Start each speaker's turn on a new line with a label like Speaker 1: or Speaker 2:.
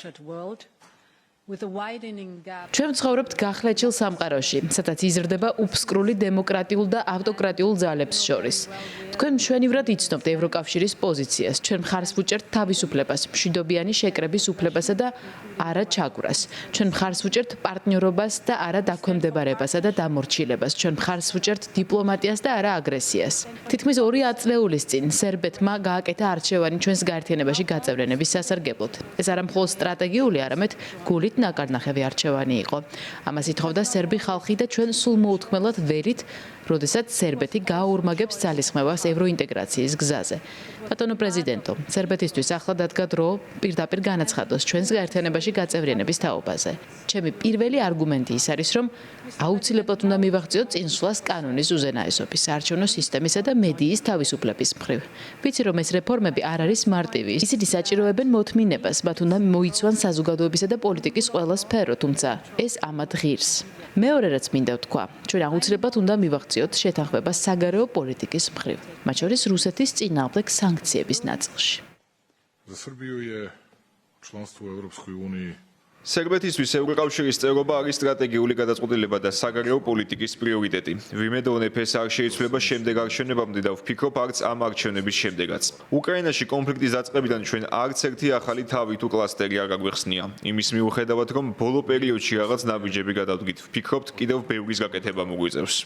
Speaker 1: fractured world. With a widening gap.
Speaker 2: ჩვენ ვცხოვრობთ გახლეჩილ სამყაროში, სადაც იზრდება უფსკრული დემოკრატიულ და ავტოკრატიულ ძალებს შორის. თქვენ მშვენივრად იცნობთ ევროკავშირის პოზიციას. ჩვენ მხარს ვუჭერთ თავისუფლებას, მშვიდობიანი შეკრების უფლებასა და არა ჩაგვრას. ჩვენ მხარს ვუჭერთ პარტნიორობას და არა დაქვემდებარებასა და დამორჩილებას. ჩვენ მხარს ვუჭერთ დიპლომატიას და არა აგრესიას. თითქმის 2 ათწლეულის წინ სერბეთმა გააკეთა არჩევანი ჩვენს გაერთიანებაში გაწევრიანების სასარგებლოდ. ეს არა მხოლოდ სტრატეგიული, არამედ გულით ნაკარნახევი არჩევანი იყო. ამას ითხოვდა სერბი ხალხი და ჩვენ სულ მოუთქმელად ვერით, როდესაც სერბეთი გააურმაგებს ძალისხმევას ევროინტეგრაციის გზაზე. ბატონო პრეზიდენტო, სერბეთისთვის ახლა დადგა დრო პირდაპირ განაცხადოს ჩვენს გაერთიანებაში გაწევრიანების თაობაზე. ჩემი პირველი არგუმენტი ის არის, რომ აუცილებლად უნდა მივაღწიოთ წინსვლას კანონის უზენაესობის, საარჩევნო სისტემისა და მედიის თავისუფლების მხრივ. ვიცი, რომ ეს რეფორმები არ არის მარტივი. ისინი საჭიროებენ მოთმინებას, მათ უნდა მოიცვან საზოგადოებისა და პოლიტიკის ყველა სფერო, თუმცა ეს ამათ ღირს. მეორე რაც მინდა ვთქვა, ჩვენ აუცილებლად უნდა მივაღწიოთ შეთანხმება საგარეო პოლიტიკის მხრივ, მათ შორის რუსეთის წინააღმდეგ სანქციების ნაწილში.
Speaker 3: За Сербию je članstvo u Europskoj uniji.
Speaker 4: სერბეთისთვის ევროკავშირის წევრობა არის სტრატეგიული გადაწყვეტილება და საგარეო პოლიტიკის პრიორიტეტი. ვიმედოვნებ, ეს არ შეიცვლება შემდეგ არჩევნებამდე და ვფიქრობ, არც ამ არჩევნების შემდეგაც. უკრაინაში კონფლიქტის დაწყებიდან ჩვენ არც ერთი ახალი თავი თუ კლასტერი არ აგვეხსნია. იმის მიუხედავად, რომ ბოლო პერიოდში რაღაც ნაბიჯები გადავდგით, ვფიქრობთ, კიდევ ბევრის გაკეთება მოგვიწევს.